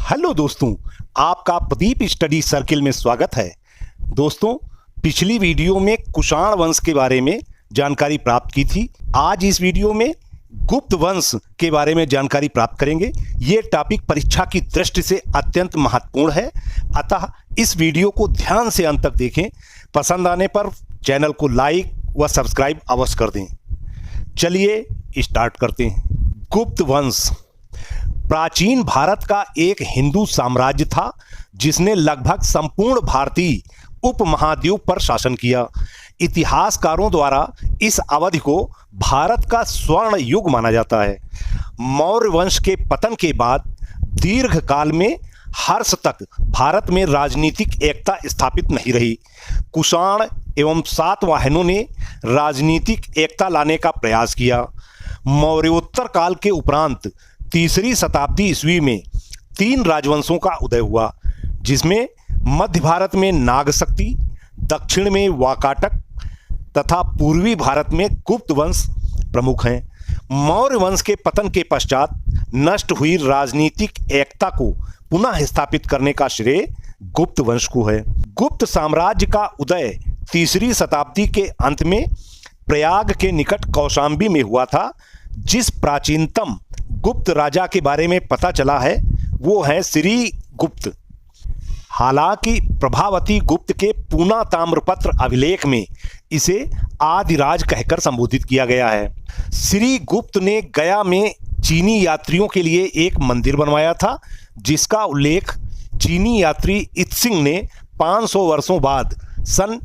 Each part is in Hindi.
हेलो दोस्तों, आपका प्रदीप स्टडी सर्किल में स्वागत है। दोस्तों, पिछली वीडियो में कुषाण वंश के बारे में जानकारी प्राप्त की थी। आज इस वीडियो में गुप्त वंश के बारे में जानकारी प्राप्त करेंगे। ये टॉपिक परीक्षा की दृष्टि से अत्यंत महत्वपूर्ण है, अतः इस वीडियो को ध्यान से अंत तक देखें। पसंद आने पर चैनल को लाइक व सब्सक्राइब अवश्य कर दें। चलिए स्टार्ट करते हैं। गुप्त वंश प्राचीन भारत का एक हिंदू साम्राज्य था जिसने लगभग संपूर्ण भारतीय उपमहाद्वीप पर शासन किया। इतिहासकारों द्वारा इस अवधि को भारत का स्वर्ण युग माना जाता है। मौर्य वंश के पतन के बाद दीर्घ काल में हर्ष तक भारत में राजनीतिक एकता स्थापित नहीं रही। कुषाण एवं सातवाहनों ने राजनीतिक एकता लाने का प्रयास किया। मौर्योत्तर काल के उपरांत तीसरी शताब्दी ईस्वी में 3 राजवंशों का उदय हुआ, जिसमें मध्य भारत में नागशक्ति, दक्षिण में वाकाटक तथा पूर्वी भारत में गुप्त वंश प्रमुख हैं। मौर्य वंश के पतन के पश्चात नष्ट हुई राजनीतिक एकता को पुनः स्थापित करने का श्रेय गुप्त वंश को है। गुप्त साम्राज्य का उदय तीसरी शताब्दी के अंत में प्रयाग के निकट कौशाम्बी में हुआ था। जिस प्राचीनतम गुप्त राजा के बारे में पता चला है वो है श्री गुप्त। हालांकि प्रभावती गुप्त के पूना ताम्रपत्र अभिलेख में इसे आदिराज कहकर संबोधित किया गया है। श्री गुप्त ने गया में चीनी यात्रियों के लिए एक मंदिर बनवाया था, जिसका उल्लेख चीनी यात्री इत्सिंग ने 500 वर्षों बाद सन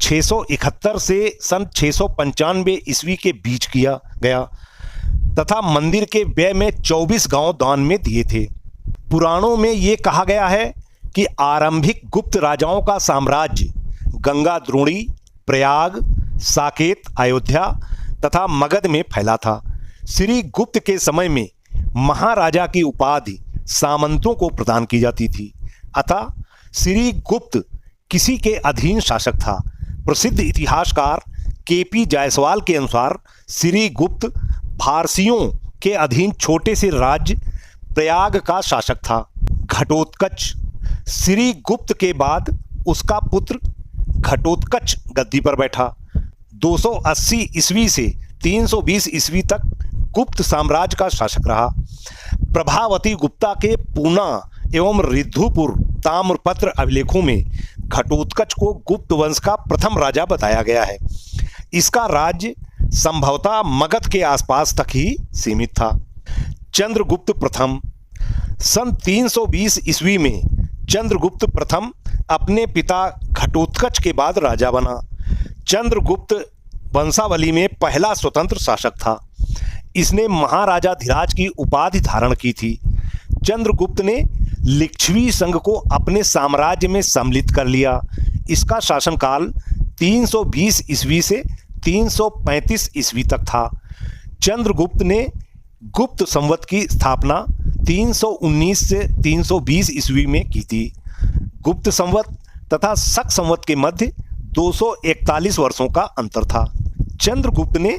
671 से सन 695 ईस्वी के बीच किया गया तथा मंदिर के व्यय में 24 गांव दान में दिए थे। पुराणों में ये कहा गया है कि आरंभिक गुप्त राजाओं का साम्राज्य गंगा द्रोणी, प्रयाग, साकेत, अयोध्या तथा मगध में फैला था। श्री गुप्त के समय में महाराजा की उपाधि सामंतों को प्रदान की जाती थी, अतः श्री गुप्त किसी के अधीन शासक था। प्रसिद्ध इतिहासकार केपी जायसवाल के अनुसार श्री गुप्त फारसियों के अधीन छोटे से राज्य प्रयाग का शासक था। घटोत्कच श्री गुप्त के बाद उसका पुत्र घटोत्कच गद्दी पर बैठा। 280 ईस्वी से 320 ईस्वी तक गुप्त साम्राज्य का शासक रहा। प्रभावती गुप्ता के पूना एवं रिद्धुपुर ताम्रपत्र अभिलेखों में घटोत्कच को गुप्त वंश का प्रथम राजा बताया गया है। इसका राज्य संभवतः मगध के आसपास तक ही सीमित था। चंद्रगुप्त प्रथम सन 320 ईस्वी में चंद्रगुप्त प्रथम अपने पिता घटोत्कच के बाद राजा बना। चंद्रगुप्त वंशावली में पहला स्वतंत्र शासक था। इसने महाराजा धीराज की उपाधि धारण की थी। चंद्रगुप्त ने लिच्छवी संघ को अपने साम्राज्य में सम्मिलित कर लिया। इसका शासनकाल 320 ईस्वी से 335 ईस्वी तक था। चंद्रगुप्त ने गुप्त संवत की स्थापना 319 से 320 ईस्वी में की थी। गुप्त संवत तथा शक संवत के मध्य 241 वर्षों का अंतर था। चंद्रगुप्त ने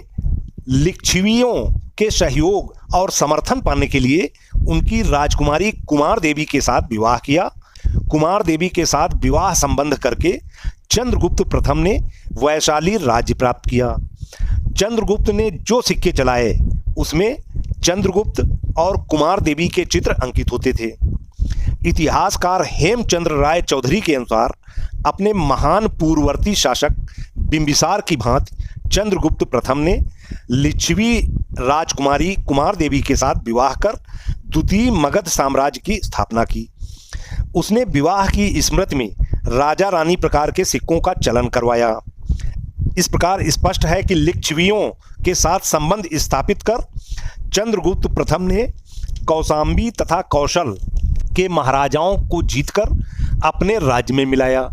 लिच्छवियों के सहयोग और समर्थन पाने के लिए उनकी राजकुमारी कुमार देवी के साथ विवाह किया। कुमार देवी के साथ विवाह संबंध करके चंद्रगुप्त प्रथम ने वैशाली राज्य प्राप्त किया। चंद्रगुप्त ने जो सिक्के चलाए उसमें चंद्रगुप्त और कुमार देवी के चित्र अंकित होते थे। इतिहासकार हेमचंद्र राय चौधरी के अनुसार अपने महान पूर्ववर्ती शासक बिंबिसार की भांति चंद्रगुप्त प्रथम ने लिच्छवी राजकुमारी कुमार देवी के साथ विवाह कर द्वितीय मगध साम्राज्य की स्थापना की। उसने विवाह की स्मृति में राजा रानी प्रकार के सिक्कों का चलन करवाया। इस प्रकार स्पष्ट है कि लिच्छवियों के साथ संबंध स्थापित कर चंद्रगुप्त प्रथम ने कौशाम्बी तथा कौशल के महाराजाओं को जीतकर अपने राज्य में मिलाया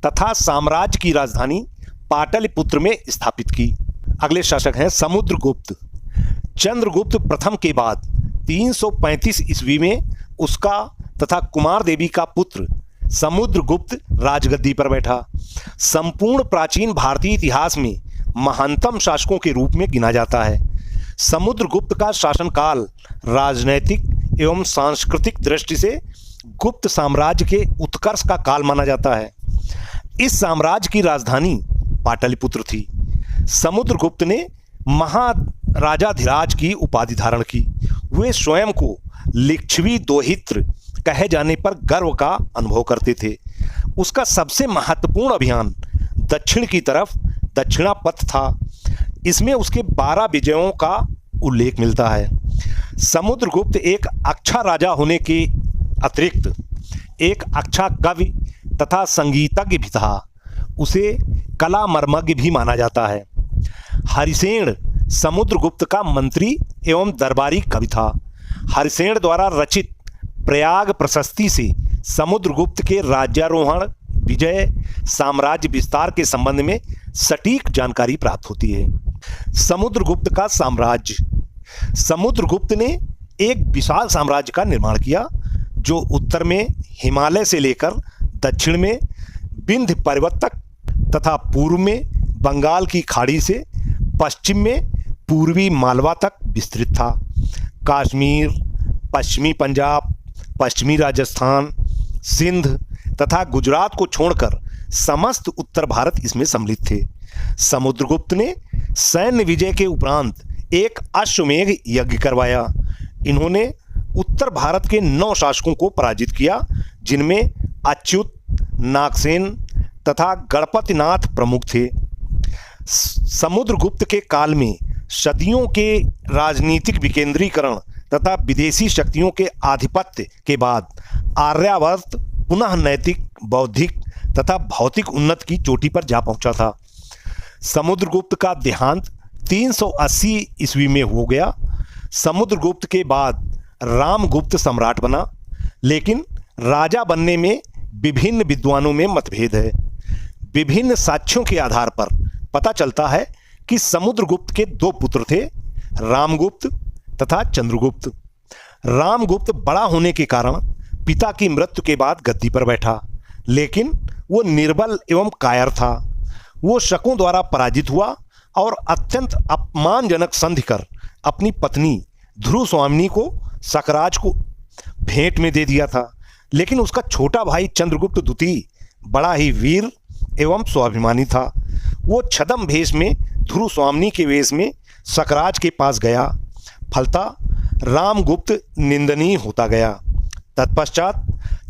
तथा साम्राज्य की राजधानी पाटलिपुत्र में स्थापित की। अगले शासक हैं समुद्रगुप्त। चंद्रगुप्त प्रथम के बाद 335 ईस्वी में उसका तथा कुमार देवी का पुत्र समुद्रगुप्त राजगद्दी पर बैठा। संपूर्ण प्राचीन भारतीय इतिहास में महानतम शासकों के रूप में गिना जाता है। समुद्रगुप्त का शासनकाल राजनैतिक एवं सांस्कृतिक दृष्टि से गुप्त साम्राज्य के उत्कर्ष का काल माना जाता है। इस साम्राज्य की राजधानी पाटलिपुत्र थी। समुद्रगुप्त ने महाराजाधिराज की उपाधि धारण की। वे स्वयं को लिच्छवी दोहित्र कहे जाने पर गर्व का अनुभव करते थे। उसका सबसे महत्वपूर्ण अभियान दक्षिण की तरफ दक्षिणापथ था। इसमें उसके 12 विजयों का उल्लेख मिलता है। समुद्रगुप्त एक अच्छा राजा होने के अतिरिक्त एक अच्छा कवि तथा संगीतज्ञ भी था। उसे कला मर्मज्ञ भी माना जाता है। हरिसेन समुद्रगुप्त का मंत्री एवं दरबारी कवि था। हरिसेन द्वारा रचित प्रयाग प्रशस्ति से समुद्रगुप्त के राज्यारोहण, विजय, साम्राज्य विस्तार के संबंध में सटीक जानकारी प्राप्त होती है। समुद्रगुप्त का साम्राज्य। समुद्रगुप्त ने एक विशाल साम्राज्य का निर्माण किया जो उत्तर में हिमालय से लेकर दक्षिण में विंध्य पर्वत तक तथा पूर्व में बंगाल की खाड़ी से पश्चिम में पूर्वी मालवा तक विस्तृत था। कश्मीर, पश्चिमी पंजाब, पश्चिमी राजस्थान, सिंध तथा गुजरात को छोड़कर समस्त उत्तर भारत इसमें सम्मिलित थे। समुद्रगुप्त ने सैन्य विजय के उपरांत एक अश्वमेध यज्ञ करवाया। इन्होंने उत्तर भारत के 9 शासकों को पराजित किया, जिनमें अच्युत, नागसेन तथा गणपतिनाथ प्रमुख थे। समुद्रगुप्त के काल में सदियों के राजनीतिक विकेंद्रीकरण तथा विदेशी शक्तियों के आधिपत्य के बाद आर्यावर्त पुनः नैतिक, बौद्धिक तथा भौतिक उन्नति की चोटी पर जा पहुंचा था। समुद्रगुप्त का देहांत 380 ईस्वी में हो गया। समुद्रगुप्त के बाद रामगुप्त सम्राट बना, लेकिन राजा बनने में विभिन्न विद्वानों में मतभेद है। विभिन्न साक्ष्यों के आधार पर पता चलता है कि समुद्रगुप्त के 2 पुत्र थे, रामगुप्त तथा चंद्रगुप्त। रामगुप्त बड़ा होने के कारण पिता की मृत्यु के बाद गद्दी पर बैठा, लेकिन वो निर्बल एवं कायर था। वो शकों द्वारा पराजित हुआ और अत्यंत अपमानजनक संधि कर अपनी पत्नी ध्रुव स्वामिनी को सकराज को भेंट में दे दिया था। लेकिन उसका छोटा भाई चंद्रगुप्त द्वितीय बड़ा ही वीर एवं स्वाभिमानी था। वो छद्म भेष में ध्रुव स्वामिनी के वेश में सकराज के पास गया। फलतः रामगुप्त निंदनीय होता गया। तत्पश्चात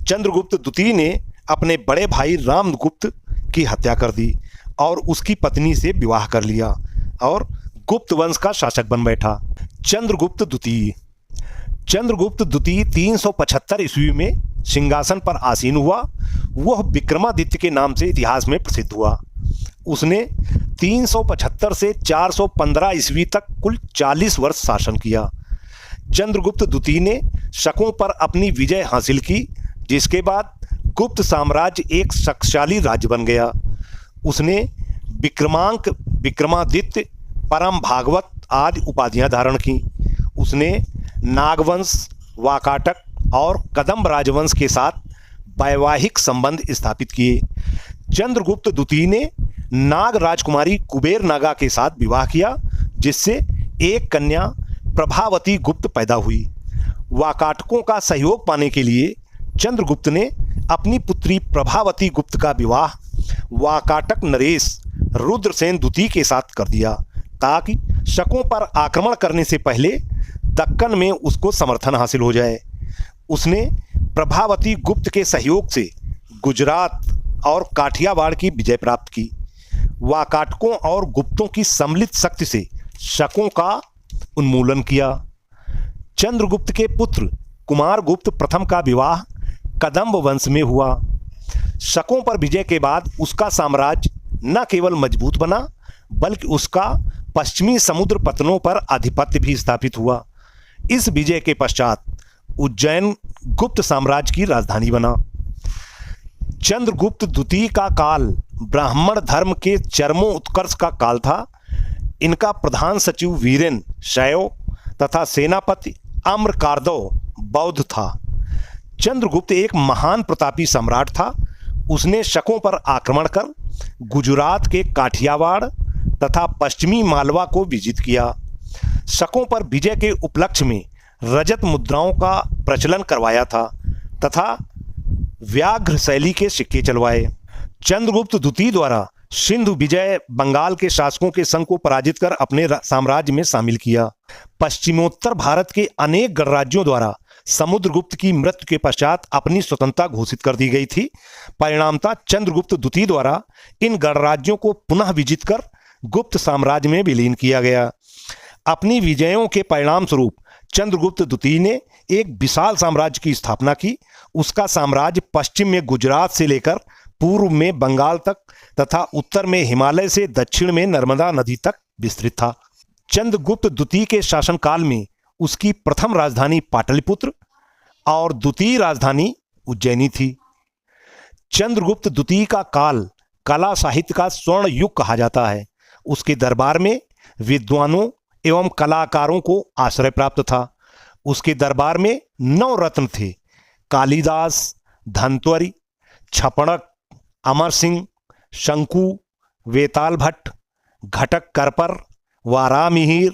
चंद्रगुप्त द्वितीय ने अपने बड़े भाई रामगुप्त की हत्या कर दी और उसकी पत्नी से विवाह कर लिया और गुप्त वंश का शासक बन बैठा। चंद्रगुप्त द्वितीय 375 ईस्वी में सिंहासन पर आसीन हुआ। वह विक्रमादित्य के नाम से इतिहास में प्रसिद्ध हुआ। उसने 375 से 415 ईस्वी तक कुल 40 वर्ष शासन किया। चंद्रगुप्त द्वितीय ने शकों पर अपनी विजय हासिल की, जिसके बाद गुप्त साम्राज्य एक शक्तिशाली राज्य बन गया। उसने विक्रमांक, विक्रमादित्य, परम भागवत आदि उपाधियां धारण की। उसने नागवंश, वाकाटक और कदम्ब राजवंश के साथ वैवाहिक संबंध स्थापित किए। चंद्रगुप्त द्वितीय ने नाग राजकुमारी कुबेर नागा के साथ विवाह किया, जिससे एक कन्या प्रभावती गुप्त पैदा हुई। वाकाटकों का सहयोग पाने के लिए चंद्रगुप्त ने अपनी पुत्री प्रभावती गुप्त का विवाह वाकाटक नरेश रुद्रसेन द्वितीय के साथ कर दिया, ताकि शकों पर आक्रमण करने से पहले दक्कन में उसको समर्थन हासिल हो जाए। उसने प्रभावती गुप्त के सहयोग से गुजरात और काठियावाड़ की विजय प्राप्त की। वाकाटकों और गुप्तों की सम्मिलित शक्ति से शकों का उन्मूलन किया। चंद्रगुप्त के पुत्र कुमारगुप्त प्रथम का विवाह कदम्ब वंश में हुआ। शकों पर विजय के बाद उसका साम्राज्य न केवल मजबूत बना, बल्कि उसका पश्चिमी समुद्र पतनों पर आधिपत्य भी स्थापित हुआ। इस विजय के पश्चात उज्जैन गुप्त साम्राज्य की राजधानी बना। चंद्रगुप्त द्वितीय का काल ब्राह्मण धर्म के चरमोत्कर्ष का काल था। इनका प्रधान सचिव वीरेन शैव तथा सेनापति अम्रकार्दव बौद्ध था। चंद्रगुप्त एक महान प्रतापी सम्राट था। उसने शकों पर आक्रमण कर गुजरात के काठियावाड़ तथा पश्चिमी मालवा को विजित किया। शकों पर विजय के उपलक्ष्य में रजत मुद्राओं का प्रचलन करवाया था तथा व्याघ्र शैली के सिक्के चलवाए। चंद्रगुप्त द्वितीय द्वारा सिंधु विजय बंगाल के शासकों के संघ को पराजित कर अपने साम्राज्य में शामिल किया। पश्चिमोत्तर भारत के अनेक गणराज्यों द्वारा समुद्रगुप्त की मृत्यु के पश्चात अपनी स्वतंत्रता घोषित कर दी गई थी। परिणामतः चंद्रगुप्त द्वितीय द्वारा इन गणराज्यों को पुनः विजित कर गुप्त साम्राज्य में विलीन किया गया। अपनी विजयों के परिणाम स्वरूप चंद्रगुप्त द्वितीय ने एक विशाल साम्राज्य की स्थापना की। उसका साम्राज्य पश्चिम में गुजरात से लेकर पूर्व में बंगाल तक तथा उत्तर में हिमालय से दक्षिण में नर्मदा नदी तक विस्तृत था। चंद्रगुप्त द्वितीय के शासनकाल में उसकी प्रथम राजधानी पाटलिपुत्र और द्वितीय राजधानी उज्जैनी थी। चंद्रगुप्त द्वितीय का काल कला साहित्य का स्वर्ण युग कहा जाता है। उसके दरबार में विद्वानों एवं कलाकारों को आश्रय प्राप्त था। उसके दरबार में 9 रत्न थे: कालिदास, धनत्वरी, छपणक, अमर सिंह, शंकु, वेताल भट्ट, घटक करपर, वारामिहिर,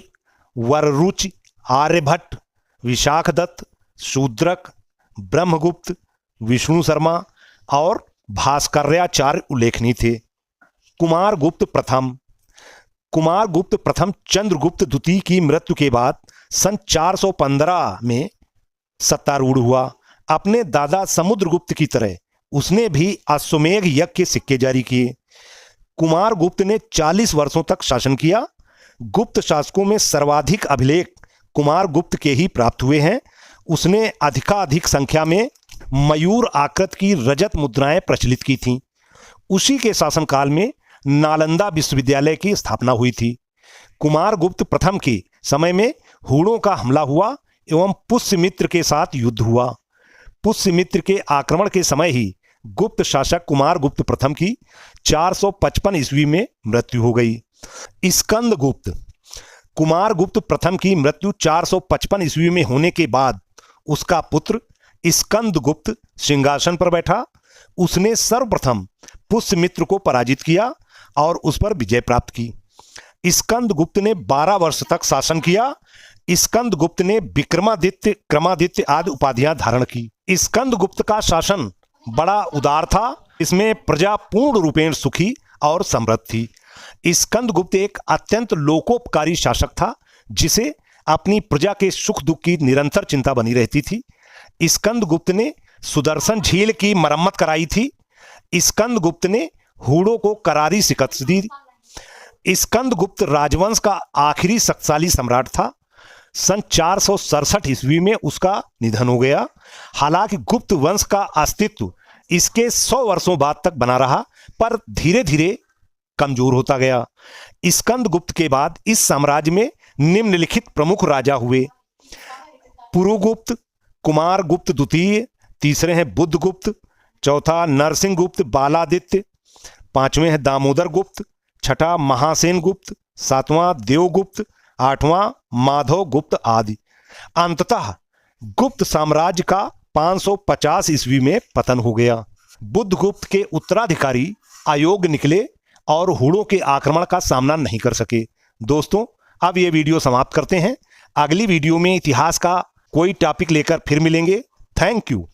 वररुच, आर्यभट्ट, विशाखदत्त, शूद्रक, ब्रह्मगुप्त, विष्णु शर्मा और भास्कर्याचार्य उल्लेखनीय थे। कुमारगुप्त प्रथम चंद्रगुप्त द्वितीय की मृत्यु के बाद सन 415 में सत्तारूढ़ हुआ। अपने दादा समुद्रगुप्त की तरह उसने भी अश्वमेध यज्ञ के सिक्के जारी किए। कुमारगुप्त ने 40 वर्षों तक शासन किया। गुप्त शासकों में सर्वाधिक अभिलेख कुमारगुप्त के ही प्राप्त हुए हैं। उसने अधिकाधिक संख्या में मयूर आकृत की रजत मुद्राएं प्रचलित की थीं। उसी के शासनकाल में नालंदा विश्वविद्यालय की स्थापना हुई थी। कुमारगुप्त प्रथम के समय में हूणों का हमला हुआ एवं पुष्यमित्र के साथ युद्ध हुआ। पुष्यमित्र के आक्रमण के समय ही गुप्त शासक कुमारगुप्त प्रथम की 455 ईस्वी में मृत्यु हो गई। स्कंदगुप्त कुमारगुप्त प्रथम की मृत्यु 455 ईस्वी में होने के बाद उसका पुत्र स्कंदगुप्त सिंहासन पर बैठा। उसने सर्वप्रथम पुष्यमित्र को पराजित किया और उस पर विजय प्राप्त की। स्कंदगुप्त ने 12 वर्ष तक शासन किया। स्कंदगुप्त ने विक्रमादित्य, क्रमादित्य आदि उपाधियां धारण की। स्कंदगुप्त का शासन बड़ा उदार था। इसमें प्रजा पूर्ण रूपेण सुखी और समृद्ध थी। स्कंदगुप्त एक अत्यंत लोकोपकारी शासक था, जिसे अपनी प्रजा के सुख दुख की निरंतर चिंता बनी रहती थी। स्कंदगुप्त ने सुदर्शन झील की मरम्मत कराई थी। स्कंदगुप्त ने हूणों को करारी शिकस्त दी। स्कंदगुप्त राजवंश का आखिरी शक्तिशाली सम्राट था। सन 467 ईस्वी में उसका निधन हो गया। हालांकि गुप्त वंश का अस्तित्व इसके 100 वर्षों बाद तक बना रहा, पर धीरे धीरे कमजोर होता गया। स्कंदगुप्त के बाद इस साम्राज्य में निम्नलिखित प्रमुख राजा हुए: पुरुगुप्त, कुमारगुप्त द्वितीय, तीसरे हैं बुद्धगुप्त, चौथा नरसिंहगुप्त बालादित्य, पांचवें हैं दामोदर गुप्त, छठा महासेन गुप्त, सातवां देवगुप्त, आठवां माधव गुप्त आदि। अंततः गुप्त साम्राज्य का 550 ईस्वी में पतन हो गया। बुद्धगुप्त के उत्तराधिकारी अयोग्य निकले और हूणों के आक्रमण का सामना नहीं कर सके। दोस्तों, अब ये वीडियो समाप्त करते हैं। अगली वीडियो में इतिहास का कोई टॉपिक लेकर फिर मिलेंगे। Thank you.